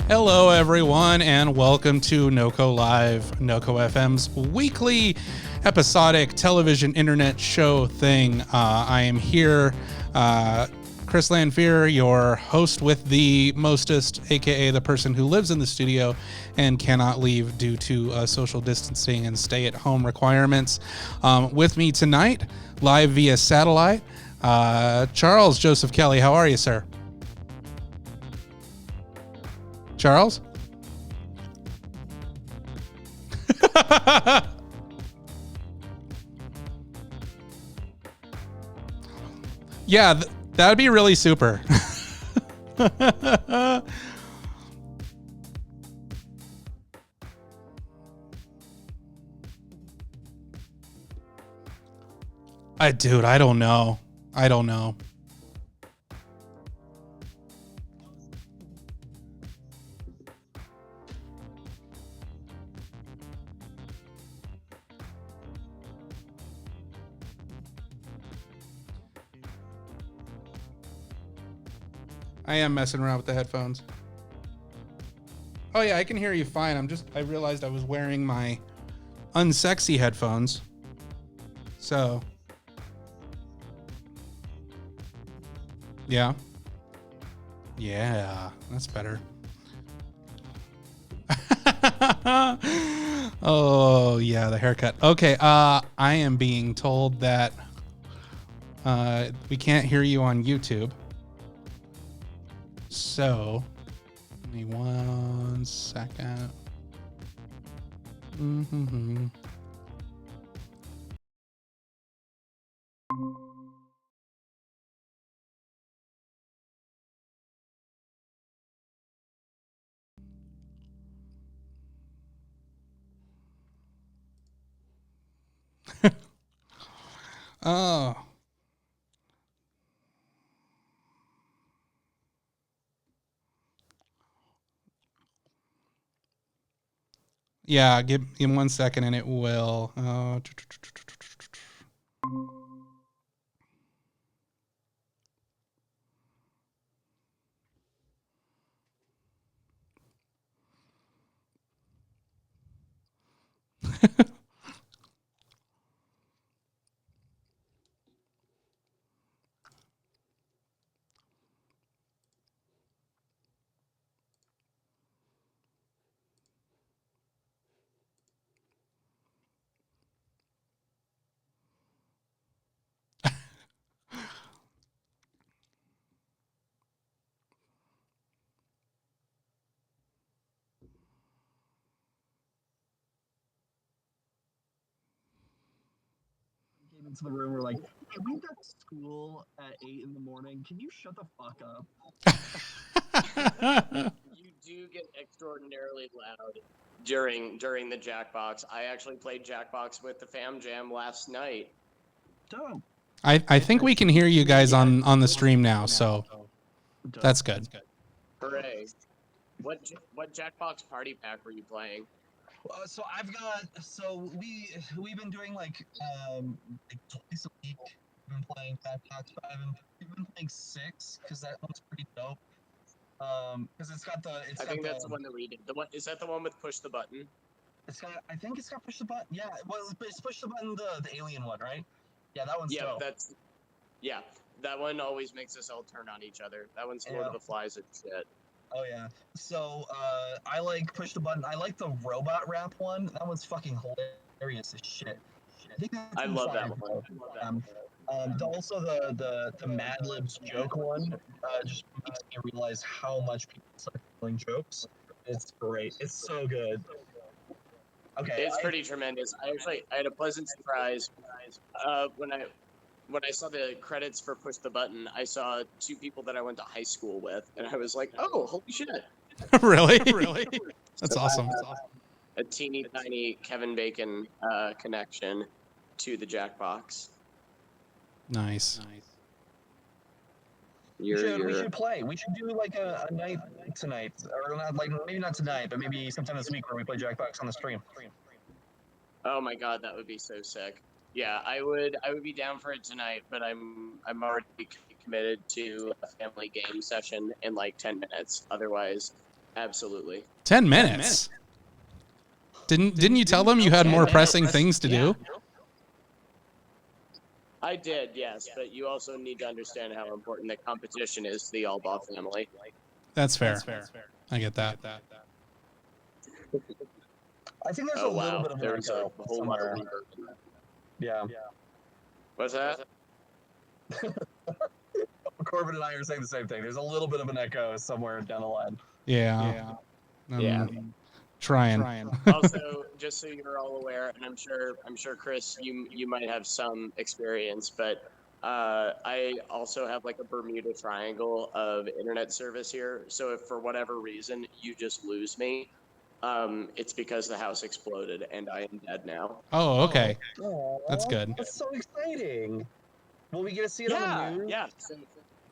Hello, everyone, and welcome to NoCo Live, NoCo FM's weekly episodic television internet show thing. I am here, Chris Lanfear, your host with the mostest, aka the person who lives in the studio and cannot leave due to social distancing and stay-at-home requirements. With me tonight, live via satellite, Charles Joseph Kelly. How are you, sir? Charles? Yeah, that would be really super. Dude, I don't know. I am messing around with the headphones. Oh yeah, I can hear you fine. I realized I was wearing my unsexy headphones. So. Yeah. Yeah, that's better. Oh yeah, the haircut. Okay, I am being told that we can't hear you on YouTube. So, give me 1 second. Oh. Yeah, give me 1 second and it will. Into the room, we're like, hey, we've got school at 8 in the morning. Can you shut the fuck up? You do get extraordinarily loud during the Jackbox. I actually played Jackbox with the Fam Jam last night. Dope. I think we can hear you guys on the stream now, so that's good. Hooray! What Jackbox party pack were you playing? So we've been doing like twice a week. We've been playing Jackbox 5 and we've been playing 6 because that one's pretty dope. Because I think that's the one that we did. Is that the one with push the button? I think it's got push the button. Yeah, well, it's push the button, the alien one, right? Yeah, that one's dope. That one always makes us all turn on each other. That one's Lord of the Flies and shit. Oh yeah. So I like push the button. I like the robot rap one. That one's fucking hilarious as shit. I love that one. Also the Mad Libs joke one just makes me realize how much people start telling jokes. It's great. It's so good. Okay. It's pretty tremendous. I had a pleasant surprise when I saw the credits for Push the Button. I saw 2 people that I went to high school with, and I was like, "Oh, holy shit!" Really? That's awesome. A teeny tiny Kevin Bacon connection to the Jackbox. Nice. We should play. We should do like a night tonight, or not, like maybe not tonight, but maybe sometime this week where we play Jackbox on the stream. Oh my god, that would be so sick. Yeah, I would be down for it tonight, but I'm already committed to a family game session in like 10 minutes. Otherwise, Absolutely. 10 minutes. Didn't you tell them you had more pressing things to do? I did, yes, but you also need to understand how important the competition is to the Albaugh family. That's fair. I get that. I think there's a little bit of an echo somewhere. Yeah. What's that? Corbin and I are saying the same thing. There's a little bit of an echo somewhere down the line. Yeah. Yeah. Trying. Also, just so you're all aware, and I'm sure Chris, you might have some experience, but I also have like a Bermuda Triangle of internet service here. So if for whatever reason you just lose me, it's because the house exploded and I am dead now. Oh, okay. Aww, That's good. That's so exciting. Will we get to see it on the news? Yeah. So,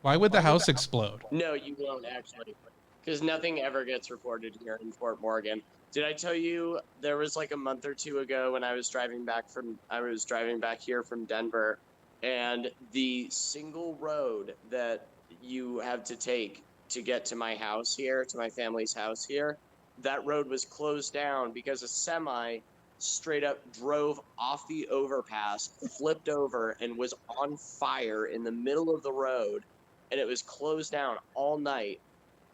Why would the house explode? no, you won't actually, because nothing ever gets reported here in Fort Morgan. Did I tell you there was like a month or two ago when I was driving back here from Denver, and the single road that you have to take to get to my house here, to my family's house here, that road was closed down because a semi straight up drove off the overpass, flipped over, and was on fire in the middle of the road, and it was closed down all night,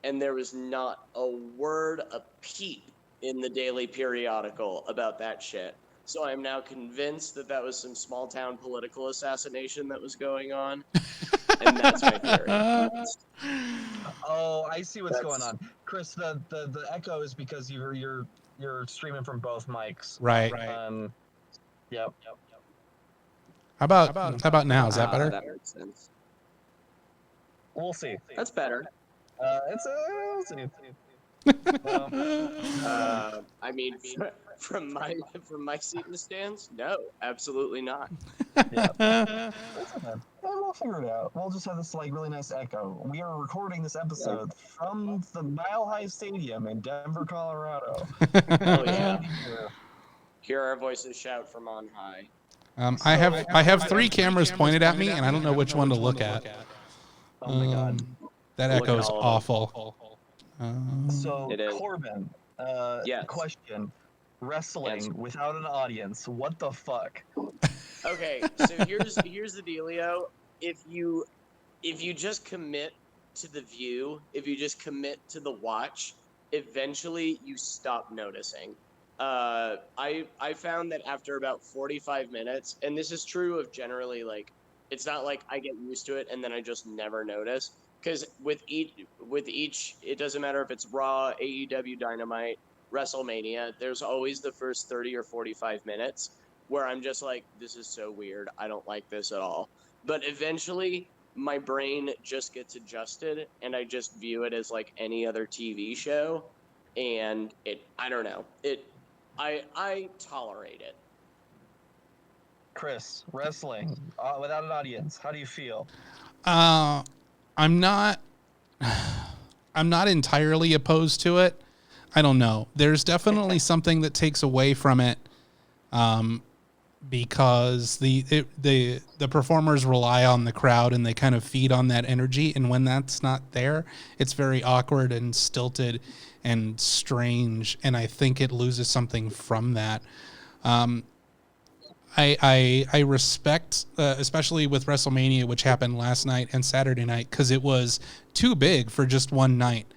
and there was not a word, a peep in the daily periodical about that shit. So I'm now convinced that that was some small town political assassination that was going on, and that's my theory. Oh, I see what's going on, Chris. The echo is because you're streaming from both mics. Right. Yep. How about now? Is that better? That makes sense. We'll see. That's better. We'll see. I mean, from my seat in the stands, no, absolutely not. We'll figure it out. We'll just have this like really nice echo. We are recording this episode from the Mile High Stadium in Denver, Colorado. Oh yeah. Hear our voices shout from on high. I have 3 cameras pointed at me, and I don't know which one to look at. Oh my god. That echo's awful. So Corbin, yes. question: wrestling without an audience, what the fuck? Okay, so here's the dealio. If you just commit to the view, if you just commit to the watch, eventually you stop noticing. I found that after about 45 minutes, and this is true of generally, like, it's not like I get used to it and then I just never notice. Because with each, it doesn't matter if it's Raw, AEW Dynamite, WrestleMania, there's always the first 30 or 45 minutes where I'm just like, this is so weird. I don't like this at all. But eventually, my brain just gets adjusted, and I just view it as like any other TV show. And I don't know. I tolerate it. Chris, wrestling without an audience, how do you feel? I'm not entirely opposed to it. I don't know. There's definitely something that takes away from it, because the performers rely on the crowd and they kind of feed on that energy. And when that's not there, it's very awkward and stilted and strange. And I think it loses something from that. I respect, especially with WrestleMania, which happened last night and Saturday night, because it was too big for just one night.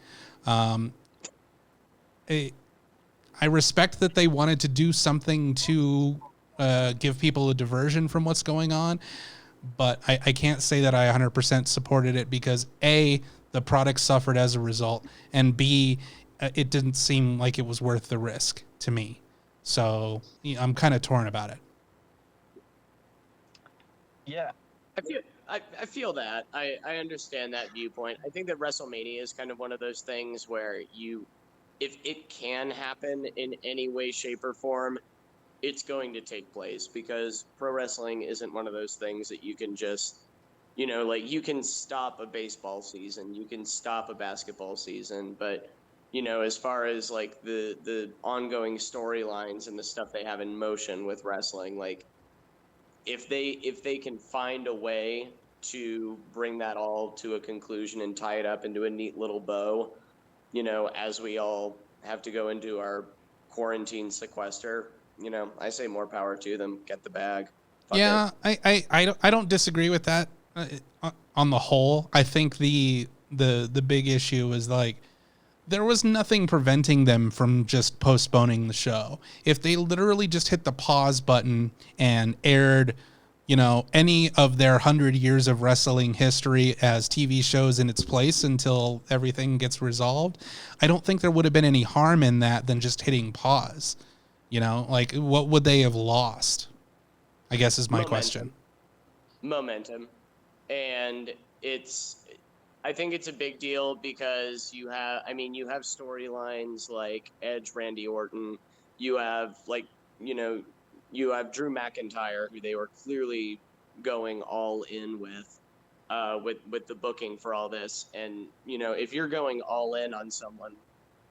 I respect that they wanted to do something to give people a diversion from what's going on, but I can't say that I 100% supported it because A, the product suffered as a result, and B, it didn't seem like it was worth the risk to me. So I'm kind of torn about it. Yeah. I feel that. I understand that viewpoint. I think that WrestleMania is kind of one of those things where if it can happen in any way, shape, or form, it's going to take place, because pro wrestling isn't one of those things that you can just, like, you can stop a baseball season, you can stop a basketball season, but as far as like the ongoing storylines and the stuff they have in motion with wrestling, like, if they can find a way to bring that all to a conclusion and tie it up into a neat little bow, as we all have to go into our quarantine sequester, I say more power to them. Get the bag. Fuck Yeah, it. I don't disagree with that on the whole. I think the big issue is like there was nothing preventing them from just postponing the show. If they literally just hit the pause button and aired, any of their 100 years of wrestling history as TV shows in its place until everything gets resolved, I don't think there would have been any harm in that than just hitting pause. Like what would they have lost? I guess is my question. Momentum. And I think it's a big deal because you have storylines like Edge, Randy Orton. You have you have Drew McIntyre, who they were clearly going all in with the booking for all this. And if you're going all in on someone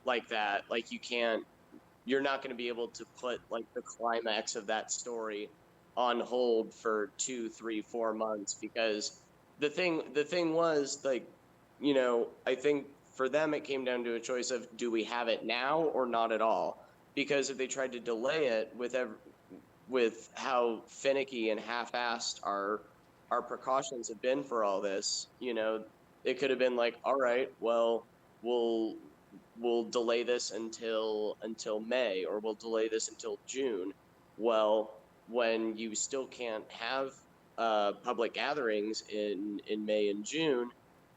like that, like you're not going to be able to put like the climax of that story on hold for 2, 3, 4 months, because the thing was like, I think for them it came down to a choice of, do we have it now or not at all? Because if they tried to delay it with how finicky and half-assed our precautions have been for all this, it could have been like, all right, well, we'll we'll delay this until May, or we'll delay this until June. Well, when you still can't have public gatherings in May and June,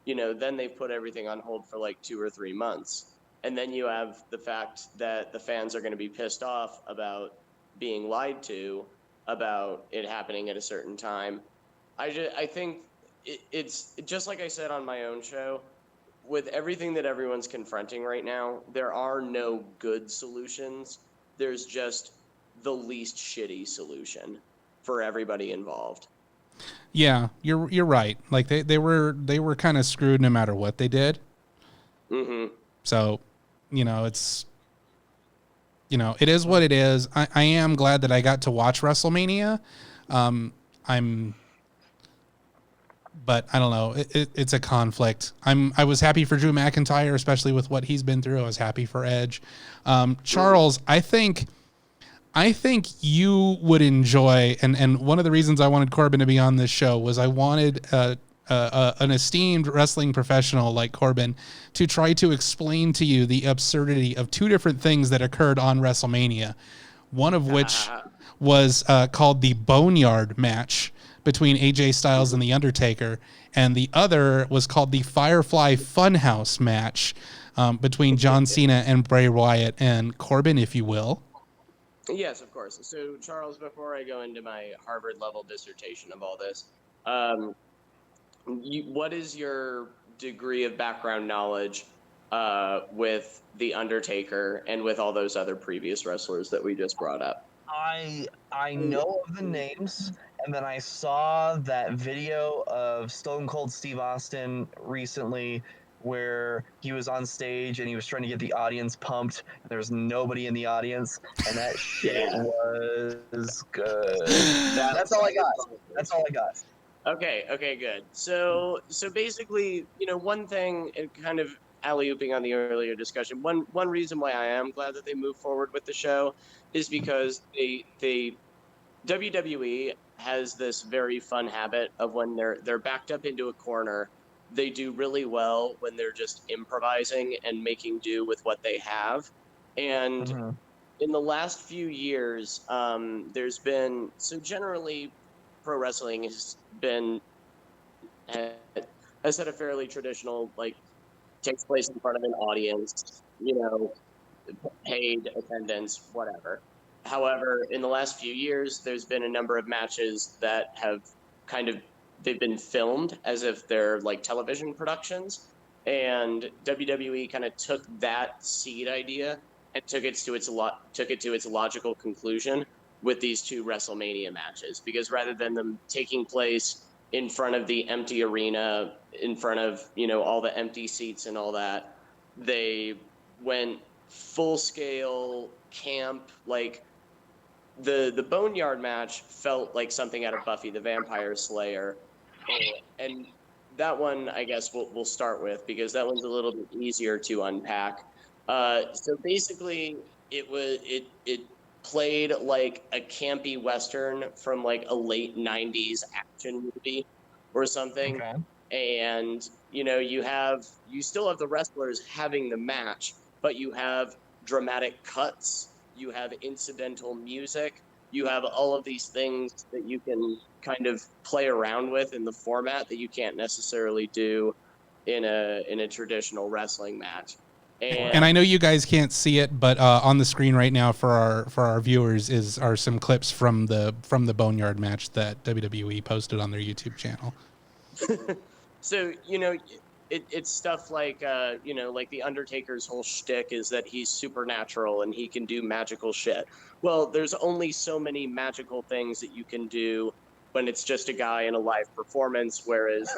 then they've put everything on hold for like 2 or 3 months. And then you have the fact that the fans are going to be pissed off about being lied to about it happening at a certain time. I think it's just like I said on my own show, with everything that everyone's confronting right now, there are no good solutions. There's just the least shitty solution for everybody involved. Yeah, you're right. Like they were kind of screwed no matter what they did. Mm-hmm. So, it's it is what it is. I am glad that I got to watch WrestleMania. I'm But I don't know. It's a conflict. I was happy for Drew McIntyre, especially with what he's been through. I was happy for Edge. Charles, I think you would enjoy, and one of the reasons I wanted Corbin to be on this show was I wanted an esteemed wrestling professional like Corbin to try to explain to you the absurdity of two different things that occurred on WrestleMania. One of which was called the Boneyard match between AJ Styles and The Undertaker, and the other was called the Firefly Funhouse match between John Cena and Bray Wyatt. And Corbin, if you will. Yes, of course. So, Charles, before I go into my Harvard level dissertation of all this, what is your degree of background knowledge with The Undertaker and with all those other previous wrestlers that we just brought up? I know of the names, and then I saw that video of Stone Cold Steve Austin recently where he was on stage and he was trying to get the audience pumped. And there was nobody in the audience, and that shit was good. That's all I got. That's all I got. Okay, good. So basically, one thing, and kind of alley-ooping on the earlier discussion, one reason why I am glad that they moved forward with the show is because they WWE has this very fun habit of, when they're backed up into a corner, they do really well when they're just improvising and making do with what they have. And in the last few years, there's been, so generally pro wrestling has had a fairly traditional, like, takes place in front of an audience, paid attendance, whatever. However, in the last few years, there's been a number of matches that have kind of, they've been filmed as if they're like television productions, and WWE kind of took that seed idea and took it to its logical conclusion with these two WrestleMania matches, because rather than them taking place in front of the empty arena, in front of all the empty seats and all that, they went full scale camp. Like, the Boneyard match felt like something out of Buffy the Vampire Slayer, and that one, I guess we'll start with, because that one's a little bit easier to unpack. So basically, it played like a campy western from like a late '90s action movie or something, Okay. and you still have the wrestlers having the match, but you have dramatic cuts, you have incidental music, you have all of these things that you can kind of play around with in the format that you can't necessarily do in a traditional wrestling match. And And I know you guys can't see it, but on the screen right now for our viewers are some clips from the Boneyard match that WWE posted on their YouTube channel. so it's stuff like like the Undertaker's whole shtick is that he's supernatural and he can do magical shit. Well, there's only so many magical things that you can do when it's just a guy in a live performance. Whereas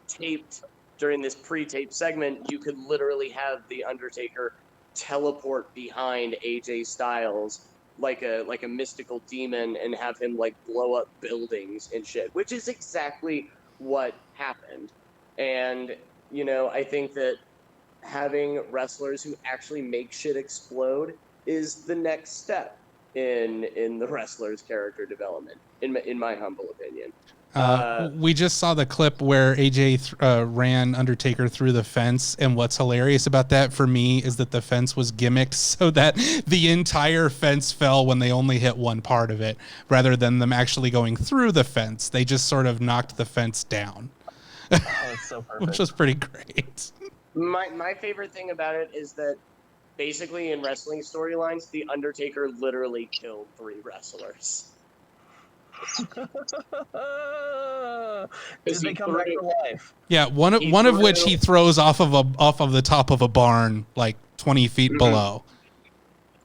taped during this pre-taped segment, you could literally have the Undertaker teleport behind AJ Styles like a mystical demon and have him like blow up buildings and shit, which is exactly what happened. And I think that having wrestlers who actually make shit explode is the next step in the wrestler's character development, in my humble opinion. We just saw the clip where AJ ran Undertaker through the fence, and what's hilarious about that for me is that the fence was gimmicked so that the entire fence fell when they only hit one part of it, rather than them actually going through the fence. They just sort of knocked the fence down. Oh, that's so perfect. Which was pretty great. My favorite thing about it is that basically in wrestling storylines, the Undertaker literally killed 3 wrestlers. Did they come back to life? Yeah, one of which he throws off of the top of a barn like 20 feet below.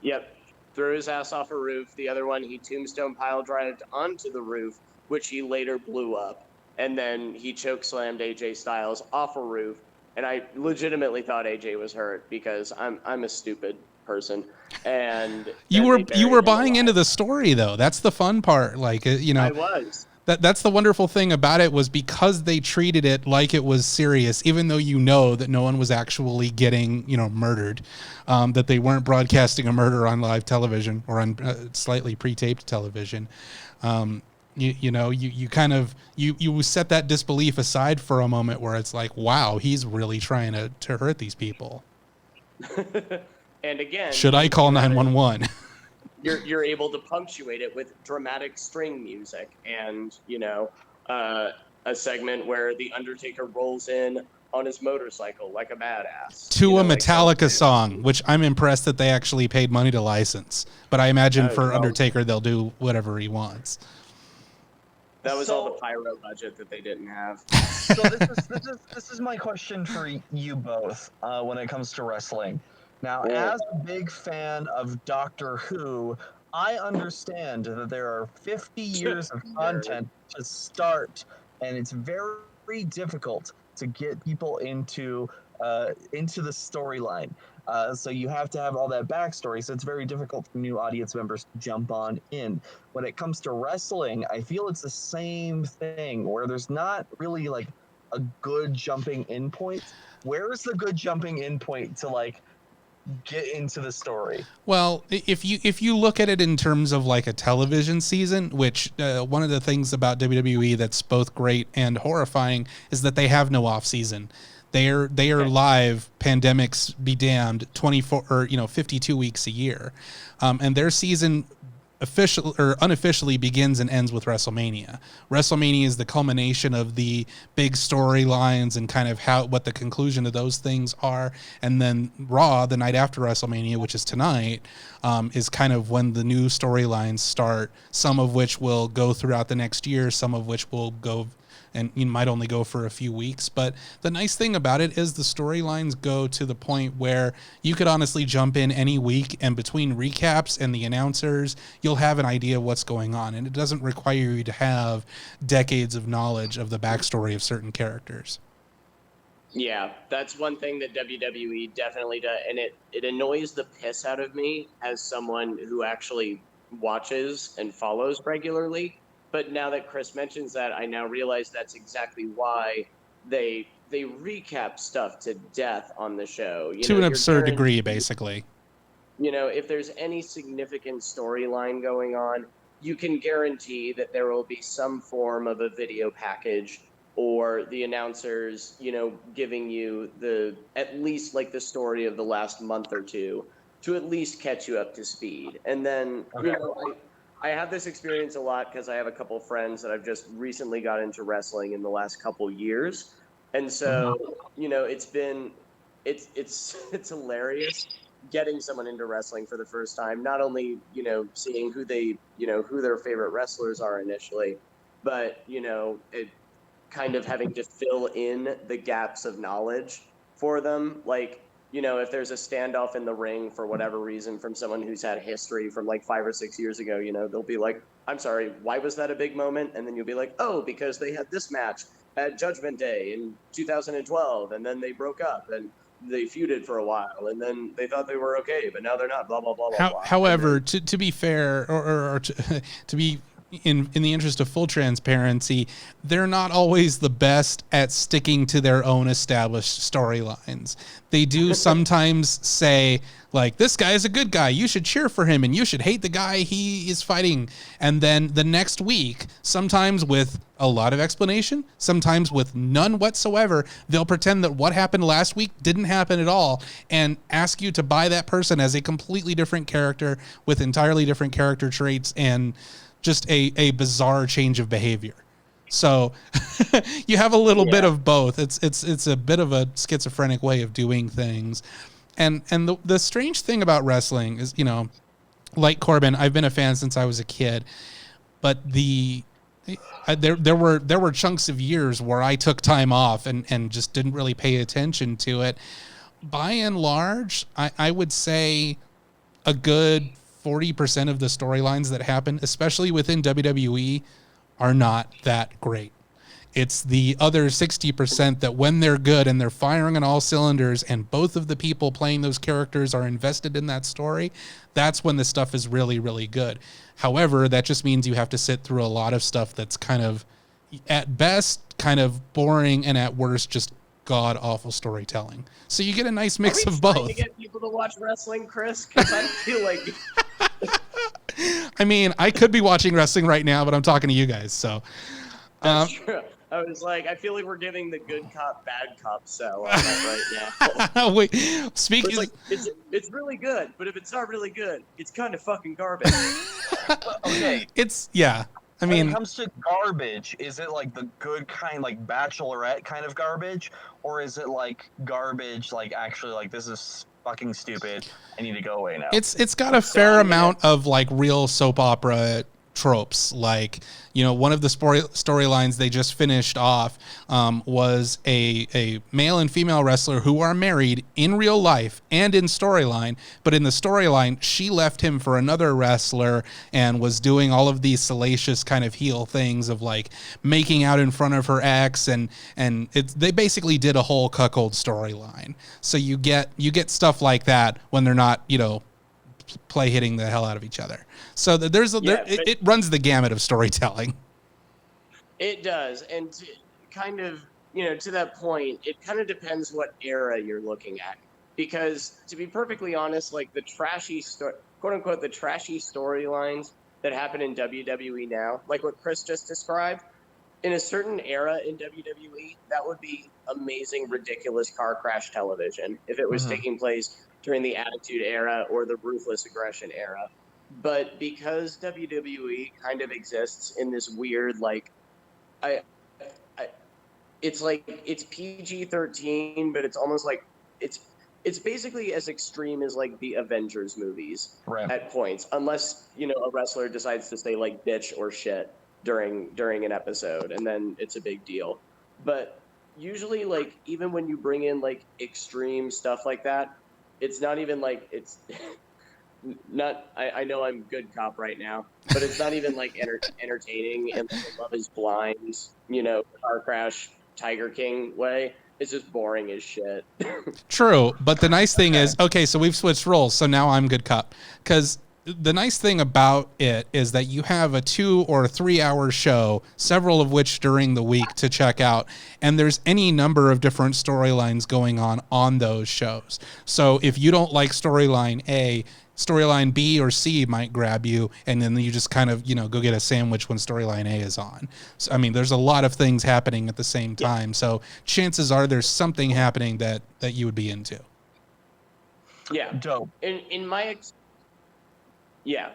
Yep, threw his ass off a roof. The other one, he tombstone pile drived onto the roof, which he later blew up, and then he choke slammed AJ Styles off a roof. And I legitimately thought AJ was hurt because I'm a stupid person. And you were buying into the story though. That's the fun part. Like I was. That's the wonderful thing about it, was because they treated it like it was serious, even though that no one was actually getting murdered, that they weren't broadcasting a murder on live television or on slightly pre-taped television. You kind of you set that disbelief aside for a moment where it's like, wow, he's really trying to hurt these people. And again, should I call 911? You're able to punctuate it with dramatic string music and a segment where the Undertaker rolls in on his motorcycle like a badass to a Metallica song, which I'm impressed that they actually paid money to license. But I imagine for Undertaker they'll do whatever he wants. That was all the pyro budget that they didn't have. So this is my question for you both when it comes to wrestling. Now, as a big fan of Doctor Who, I understand that there are 50 years of content to start, and it's very difficult to get people into the storyline. So you have to have all that backstory. So it's very difficult for new audience members to jump on in. When it comes to wrestling, I feel it's the same thing, where there's not really like a good jumping in point. Where is the good jumping in point to like get into the story? Well, if you look at it in terms of like a television season, which one of the things about WWE that's both great and horrifying is that they have no off season. They are live, pandemics be damned, 24 or 52 weeks a year, and their season official or unofficially begins and ends with WrestleMania. WrestleMania is the culmination of the big storylines and kind of what the conclusion of those things are. And then Raw, the night after WrestleMania, which is tonight, is kind of when the new storylines start, some of which will go throughout the next year, some of which will go and you might only go for a few weeks. But the nice thing about it is the storylines go to the point where you could honestly jump in any week, and between recaps and the announcers, you'll have an idea of what's going on. And it doesn't require you to have decades of knowledge of the backstory of certain characters. Yeah, that's one thing that WWE definitely does. And it annoys the piss out of me as someone who actually watches and follows regularly. But now that Chris mentions that, I now realize that's exactly why they recap stuff to death on the show. You To know, an you're absurd degree, guaranteed, basically. you know, if there's any significant storyline going on, you can guarantee that there will be some form of a video package or the announcers, you know, giving you at least like the story of the last month or two to at least catch you up to speed. And then, Okay. you know, I have this experience a lot because I have a couple friends that I've just recently got into wrestling in the last couple years. And so, you know, it's hilarious getting someone into wrestling for the first time, not only, you know, seeing who their favorite wrestlers are initially, but, you know, it kind of having to fill in the gaps of knowledge for them. Like, you know, if there's a standoff in the ring for whatever reason from someone who's had history from like 5 or 6 years ago, you know, they'll be like, I'm sorry, why was that a big moment? And then you'll be like, oh, because they had this match at Judgment Day in 2012, and then they broke up and they feuded for a while, and then they thought they were okay, but now they're not. Blah blah blah blah blah. However, to be fair, or to be in the interest of full transparency, they're not always the best at sticking to their own established storylines. They do sometimes say, like, this guy is a good guy, you should cheer for him, and you should hate the guy he is fighting. And then the next week, sometimes with a lot of explanation, sometimes with none whatsoever, they'll pretend that what happened last week didn't happen at all and ask you to buy that person as a completely different character with entirely different character traits and just a bizarre change of behavior. So you have a little bit of both. It's a bit of a schizophrenic way of doing things. And the strange thing about wrestling is, you know, like Corbin, I've been a fan since I was a kid, but there were chunks of years where I took time off and just didn't really pay attention to it. By and large, I would say a good 40% of the storylines that happen, especially within WWE, are not that great. It's the other 60% that when they're good and they're firing on all cylinders and both of the people playing those characters are invested in that story, that's when the stuff is really, really good. However, that just means you have to sit through a lot of stuff that's kind of, at best, kind of boring, and at worst, just god-awful storytelling. So you get a nice mix of both. Are we trying to get people to watch wrestling, Chris? Because I feel like... I mean, I could be watching wrestling right now, but I'm talking to you guys, so... That's true. I was like, I feel like we're giving the good cop, bad cop sell on that right now. Wait, speaking... It's like, it's really good, but if it's not really good, it's kind of fucking garbage. Okay. It's, yeah. I When mean... it comes to garbage, is it like the good kind, like Bachelorette kind of garbage? Or is it like garbage, like actually like this is fucking stupid, I need to go away now? It's got a fair amount of like real soap opera tropes. Like, you know, one of the storylines they just finished off was a male and female wrestler who are married in real life and in storyline, but in the storyline she left him for another wrestler and was doing all of these salacious kind of heel things of like making out in front of her ex, and they basically did a whole cuckold storyline. So you get stuff like that when they're not, you know, play hitting the hell out of each other. So it runs the gamut of storytelling. It does, and kind of, you know, to that point, it kind of depends what era you're looking at. Because to be perfectly honest, like the trashy quote unquote the trashy storylines that happen in WWE now, like what Chris just described, in a certain era in WWE, that would be amazing, ridiculous car crash television if it was taking place during the Attitude Era or the Ruthless Aggression Era. But because WWE kind of exists in this weird, like, it's like it's PG-13, but it's almost like it's basically as extreme as like the Avengers movies at points, unless, you know, a wrestler decides to say like bitch or shit during an episode, and then it's a big deal. But usually, like, even when you bring in like extreme stuff like that, it's not even like it's not. I know I'm good cop right now, but it's not even like entertaining in like a Love Is Blind, you know, car crash Tiger King way. It's just boring as shit. True, but the nice thing is, okay, so we've switched roles, so now I'm good cop, because the nice thing about it is that you have a 2 or 3 hour show, several of which during the week to check out. And there's any number of different storylines going on those shows. So if you don't like storyline A, storyline B or C might grab you, and then you just kind of, go get a sandwich when storyline A is on. So, I mean, there's a lot of things happening at the same time. So chances are there's something happening that you would be into. Yeah. Dope. In my yeah.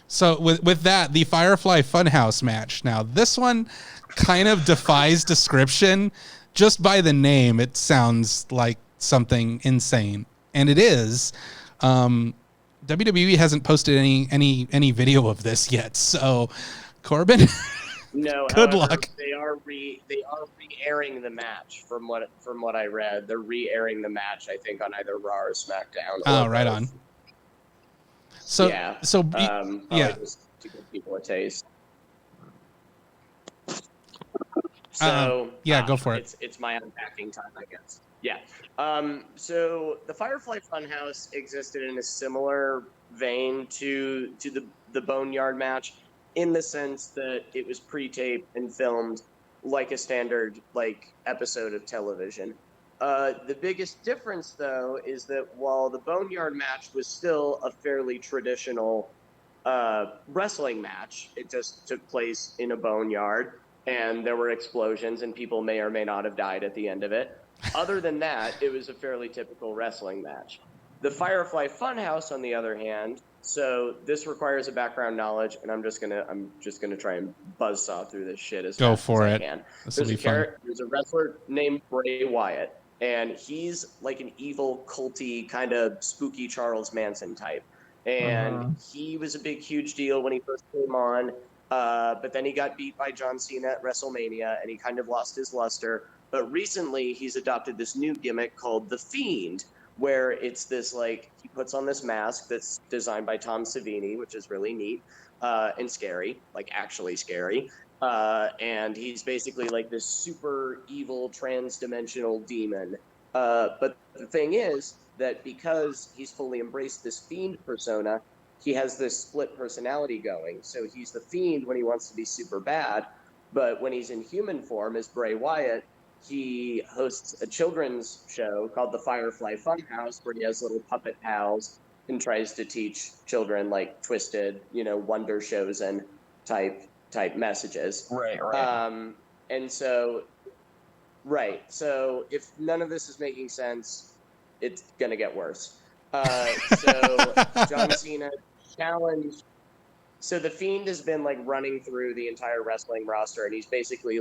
So with that, the Firefly Funhouse match. Now, this one kind of defies description. Just by the name, it sounds like something insane, and it is. WWE hasn't posted any video of this yet. So, Corbin, No, good however, luck. They are re-airing the match from what I read. They're re-airing the match, I think, on either Raw or SmackDown. Oh, right on. So yeah. yeah. Just to give people a taste. So go for it. It's my unpacking time, I guess. Yeah. So the Firefly Funhouse existed in a similar vein to the Boneyard match, in the sense that it was pre-taped and filmed like a standard episode of television. The biggest difference, though, is that while the Boneyard match was still a fairly traditional wrestling match, it just took place in a boneyard, and there were explosions, and people may or may not have died at the end of it. Other than that, it was a fairly typical wrestling match. The Firefly Funhouse, on the other hand, so this requires a background knowledge, and I'm just gonna try and buzzsaw through this shit as fast as I can. There's a wrestler named Bray Wyatt, and he's like an evil, culty, kind of spooky Charles Manson type. And he was a big, huge deal when he first came on, but then he got beat by John Cena at WrestleMania, and he kind of lost his luster. But recently, he's adopted this new gimmick called The Fiend, where it's this, he puts on this mask that's designed by Tom Savini, which is really neat and scary, actually scary. And he's basically like this super evil trans-dimensional demon. But the thing is that because he's fully embraced this Fiend persona, he has this split personality going. So he's the Fiend when he wants to be super bad, but when he's in human form as Bray Wyatt, he hosts a children's show called the Firefly Funhouse, where he has little puppet pals and tries to teach children twisted, wonder shows and type messages. Right. And so, right. So if none of this is making sense, it's gonna get worse. So John Cena challenged. So the Fiend has been running through the entire wrestling roster, and he's basically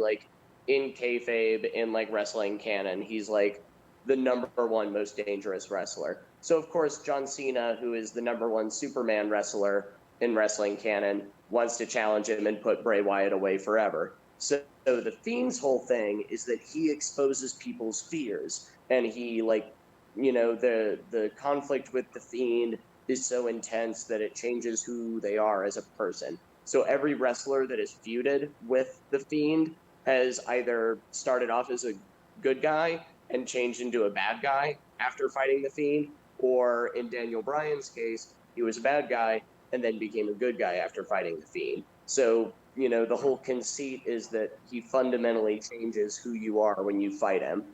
in kayfabe, in wrestling canon, he's the number one most dangerous wrestler. So of course John Cena, who is the number one Superman wrestler in wrestling canon, wants to challenge him and put Bray Wyatt away forever. So the Fiend's whole thing is that he exposes people's fears, and he the conflict with the Fiend is so intense that it changes who they are as a person. So every wrestler that is feuded with the Fiend has either started off as a good guy and changed into a bad guy after fighting the Fiend, or in Daniel Bryan's case, he was a bad guy and then became a good guy after fighting the Fiend. So, the whole conceit is that he fundamentally changes who you are when you fight him.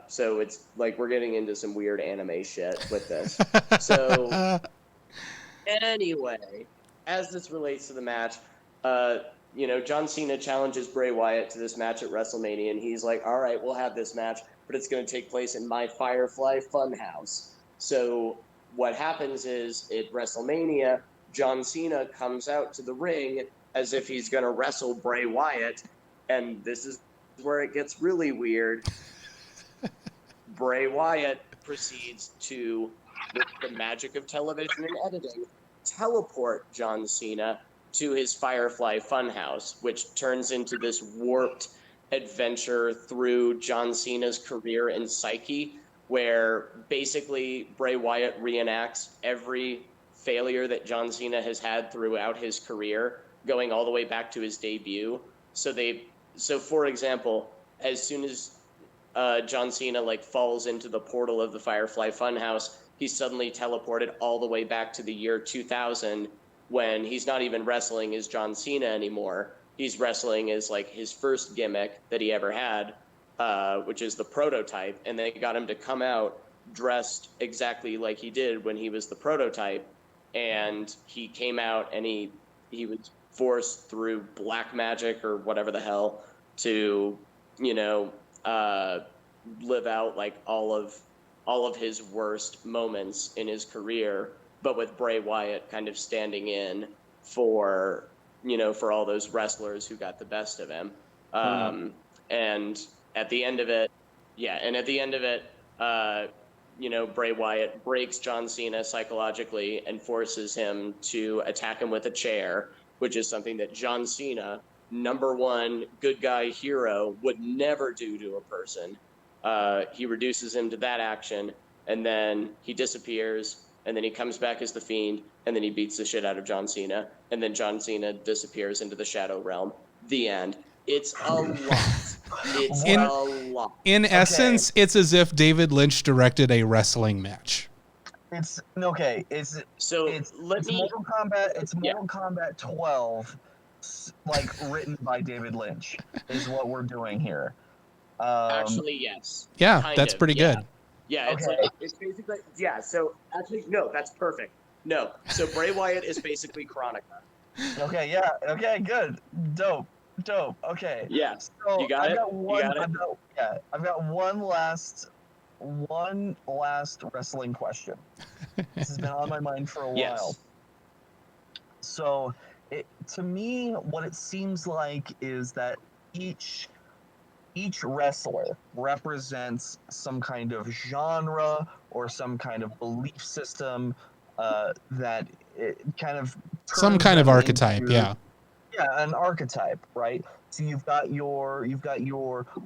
So it's we're getting into some weird anime shit with this. So anyway, as this relates to the match, John Cena challenges Bray Wyatt to this match at WrestleMania, and he's like, all right, we'll have this match, but it's going to take place in my Firefly Funhouse. So what happens is, at WrestleMania, John Cena comes out to the ring as if he's going to wrestle Bray Wyatt, and this is where it gets really weird. Bray Wyatt proceeds to, with the magic of television and editing, teleport John Cena to his Firefly Funhouse, which turns into this warped adventure through John Cena's career and psyche, where basically Bray Wyatt reenacts every failure that John Cena has had throughout his career, going all the way back to his debut. So for example, as soon as John Cena falls into the portal of the Firefly Funhouse, he's suddenly teleported all the way back to the year 2000 when he's not even wrestling as John Cena anymore. He's wrestling as like his first gimmick that he ever had, which is the prototype. And they got him to come out dressed exactly like he did when he was the prototype. And he came out and he was forced through black magic or whatever the hell to, live out like all of his worst moments in his career, but with Bray Wyatt kind of standing in for all those wrestlers who got the best of him. And at the end of it, Bray Wyatt breaks John Cena psychologically and forces him to attack him with a chair, which is something that John Cena, number one good guy hero, would never do to a person. He reduces him to that action, and then he disappears, and then he comes back as the Fiend, and then he beats the shit out of John Cena, and then John Cena disappears into the Shadow Realm. The end. It's a lot. It's a lot. In essence, it's as if David Lynch directed a wrestling match. It's okay. It's Mortal Kombat. It's Mortal Kombat 12, like written by David Lynch, is what we're doing here. Actually, yes. Yeah, kind that's of, pretty good. Yeah, it's Okay. like it's basically So actually, no, that's perfect. No, so Bray Wyatt is basically Chronica. Okay. Yeah. Okay. Good. Dope. Okay. Yeah. So You got I've it? got one. You got it? I've got one last wrestling question. This has been on my mind for a while. Yes. So, to me, what it seems like is that each wrestler represents some kind of genre or some kind of belief system that it kind of Some turns kind of them archetype, into- yeah. Yeah, an archetype, right? So you've got your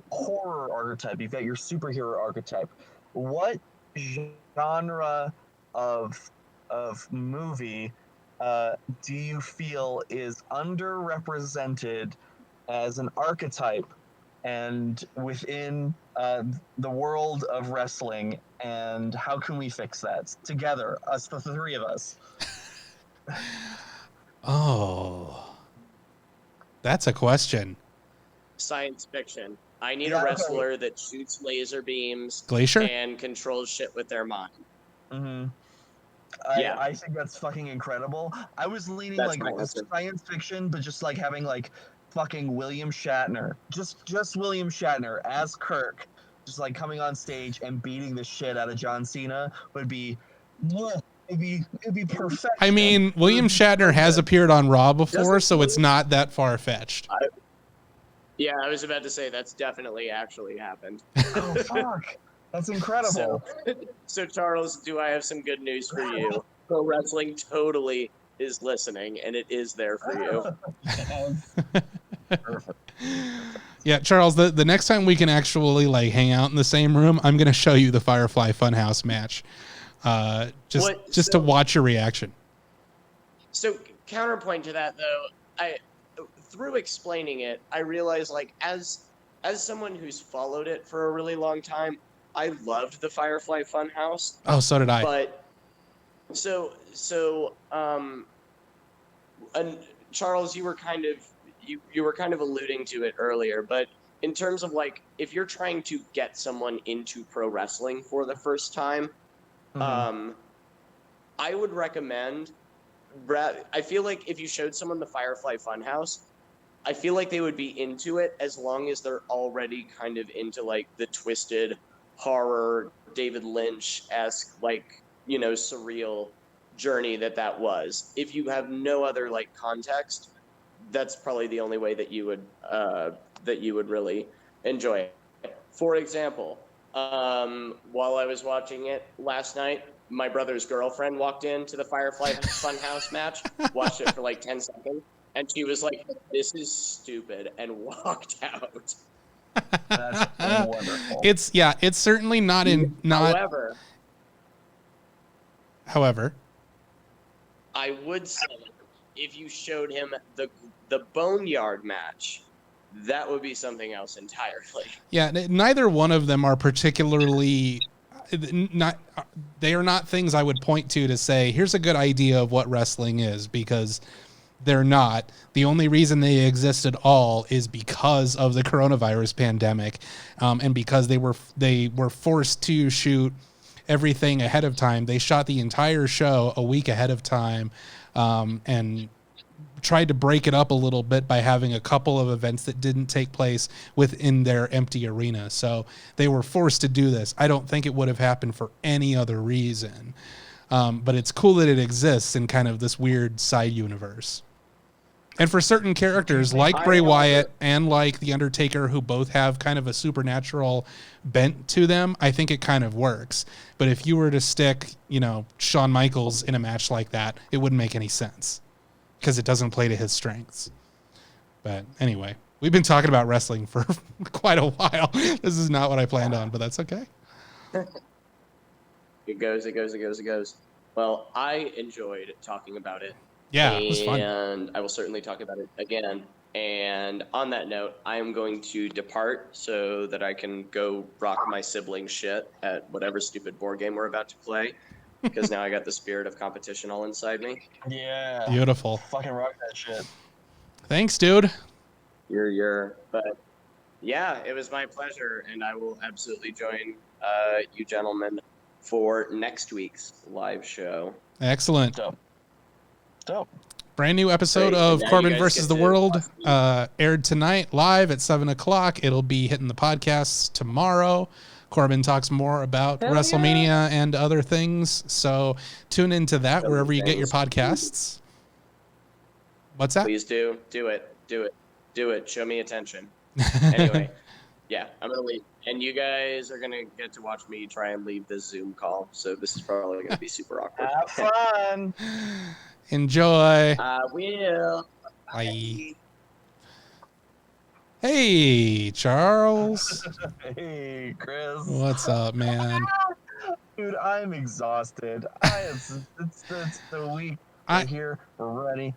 horror archetype, you've got your superhero archetype. What genre of movie do you feel is underrepresented as an archetype and within the world of wrestling, and how can we fix that together, us, the three of us? Oh, that's a question. Science fiction. I need Yeah, a okay. wrestler that shoots laser beams Glacier? and controls shit with their mind. Mm-hmm. Yeah. I think that's fucking incredible. I was leaning That's like my answer. science fiction, but just like having like fucking William Shatner, just William Shatner as Kirk, just like coming on stage and beating the shit out of John Cena would be, it'd be perfect. I mean, William Shatner has appeared on Raw before, so it's not that far-fetched. Yeah, I was about to say that's definitely actually happened. Oh fuck, that's incredible. So Charles, do I have some good news for you? Pro wrestling totally is listening, and it is there for you. Perfect. Yeah, Charles, the next time we can actually like hang out in the same room, I'm going to show you the Firefly Funhouse match. Just to watch your reaction. So counterpoint to that, though, through explaining it, I realized, like, as someone who's followed it for a really long time, I loved the Firefly Funhouse. Oh, so did I. But and Charles, you were kind of alluding to it earlier, but in terms of like if you're trying to get someone into pro wrestling for the first time, I would recommend. I feel like if you showed someone the Firefly Funhouse, I feel like they would be into it as long as they're already kind of into like the twisted horror, David Lynch-esque, like, surreal journey that was. If you have no other like context, that's probably the only way that you would really enjoy it. For example, while I was watching it last night, my brother's girlfriend walked into the Firefly Funhouse match, watched it for like 10 seconds, and she was like, "This is stupid," and walked out. That's wonderful. It's certainly not However, I would say if you showed him the Boneyard match, that would be something else entirely. yeah, neither one of them are particularly not they are not things I would point to say here's a good idea of what wrestling is, because they're not. The only reason they exist at all is because of the coronavirus pandemic, and because they were forced to shoot everything ahead of time. They shot the entire show a week ahead of time, and tried to break it up a little bit by having a couple of events that didn't take place within their empty arena. So they were forced to do this. I don't think it would have happened for any other reason. But it's cool that it exists in kind of this weird side universe. And for certain characters like Bray Wyatt and like The Undertaker, who both have kind of a supernatural bent to them, I think it kind of works. But if you were to stick, Shawn Michaels in a match like that, it wouldn't make any sense because it doesn't play to his strengths. But anyway, we've been talking about wrestling for quite a while. This is not what I planned on, but that's okay. It goes. Well, I enjoyed talking about it. Yeah, it was fun. And I will certainly talk about it again. And on that note, I am going to depart so that I can go rock my siblings' shit at whatever stupid board game we're about to play. Because now I got the spirit of competition all inside me. Yeah. Beautiful. Fucking rock that shit. Thanks, dude. But yeah, it was my pleasure, and I will absolutely join you gentlemen for next week's live show. Excellent. Dope. Brand new episode of Corbin versus the World aired tonight live at 7:00. It'll be hitting the podcasts tomorrow. Corbin talks more about WrestleMania and other things, so tune into that wherever you get your podcasts. What's that? Please do it. Show me attention. Anyway, yeah, I'm gonna leave, and you guys are gonna get to watch me try and leave this Zoom call. So this is probably gonna be super awkward. Have fun. Enjoy. I will. Bye. Hey, Charles. Hey, Chris. What's up, man? Dude, I'm exhausted. It's the week. We're here. We're ready.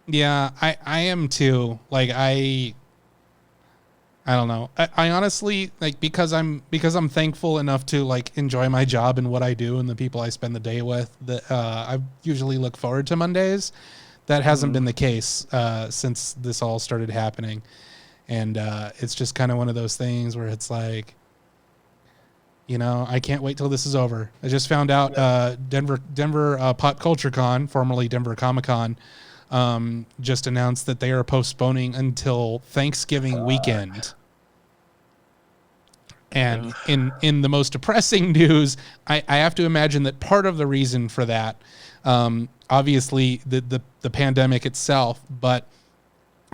Yeah, I am too. Like I don't know. I honestly, like, because I'm thankful enough to like enjoy my job and what I do and the people I spend the day with, that I usually look forward to Mondays. That hasn't been the case since this all started happening. And it's just kind of one of those things where it's like, I can't wait till this is over. I just found out Denver Pop Culture Con, formerly Denver Comic Con, just announced that they are postponing until Thanksgiving weekend. And in the most depressing news, I have to imagine that part of the reason for that, obviously the pandemic itself, but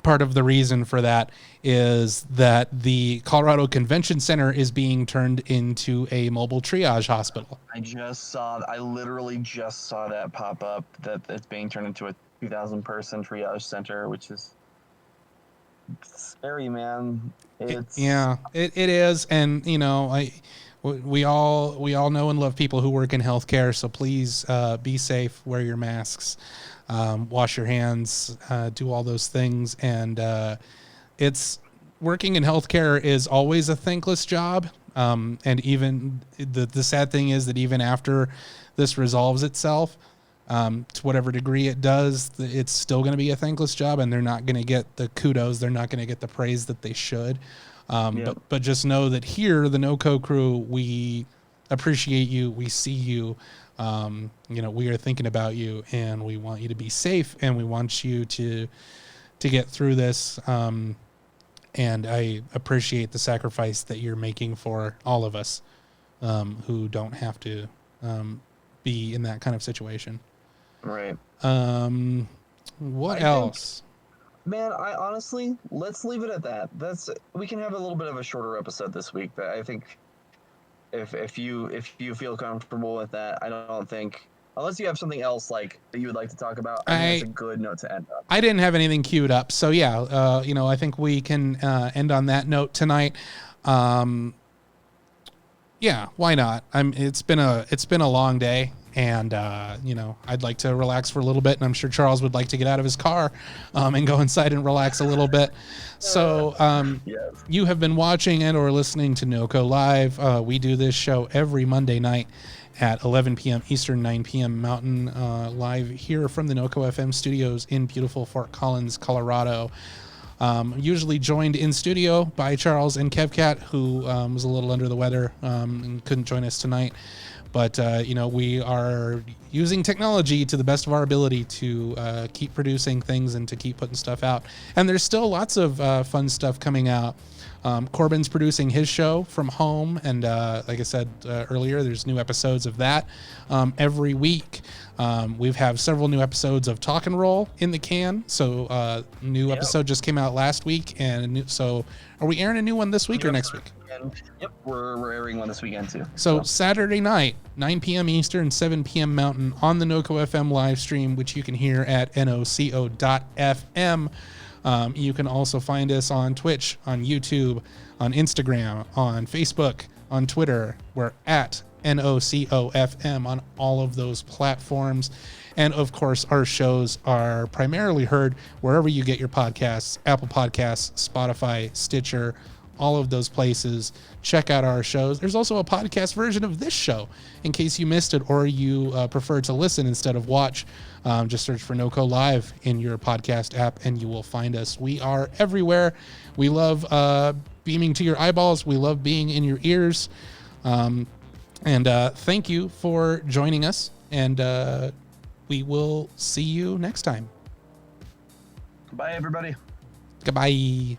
part of the reason for that is that the Colorado Convention Center is being turned into a mobile triage hospital. I literally just saw that pop up, that it's being turned into a 2,000 person triage center, which is scary, man. It is. And we all know and love people who work in healthcare. So please be safe, wear your masks, wash your hands, do all those things. And it's working in healthcare is always a thankless job. And even the sad thing is that even after this resolves itself, to whatever degree it does, it's still going to be a thankless job, and they're not going to get the kudos. They're not going to get the praise that they should. But just know that here, the NoCo crew, we appreciate you. We see you. We are thinking about you, and we want you to be safe, and we want you to get through this. And I appreciate the sacrifice that you're making for all of us who don't have to be in that kind of situation. Right. What else? Man, I honestly, let's leave it at that. We can have a little bit of a shorter episode this week, but I think if you feel comfortable with that, I don't think, unless you have something else like that you would like to talk about, I think it's a good note to end on. I didn't have anything queued up, so yeah, I think we can end on that note tonight. Yeah, why not? It's been a long day. And, I'd like to relax for a little bit, and I'm sure Charles would like to get out of his car and go inside and relax a little bit. So Yes. you have been watching and or listening to NoCo Live. We do this show every Monday night at 11 p.m. Eastern, 9 p.m. Mountain, live here from the NoCo FM studios in beautiful Fort Collins, Colorado. Usually joined in studio by Charles and Kevcat, who was a little under the weather and couldn't join us tonight. But, we are using technology to the best of our ability to keep producing things and to keep putting stuff out. And there's still lots of fun stuff coming out. Corbin's producing his show from home. And like I said earlier, there's new episodes of that every week. We have several new episodes of Talk and Roll in the can. So new episode just came out last week. So are we airing a new one this week or next week? Yep, we're airing one this weekend too. So Saturday night, 9 p.m. Eastern, 7 p.m. Mountain on the NoCo FM live stream, which you can hear at noco.fm. You can also find us on Twitch, on YouTube, on Instagram, on Facebook, on Twitter. We're at NoCoFM on all of those platforms. And of course, our shows are primarily heard wherever you get your podcasts: Apple Podcasts, Spotify, Stitcher, all of those places. Check out our shows. There's also a podcast version of this show in case you missed it or you prefer to listen instead of watch. Just search for NoCo Live in your podcast app and you will find us. We are everywhere. We love beaming to your eyeballs. We love being in your ears. And thank you for joining us. And we will see you next time. Bye, everybody. Goodbye.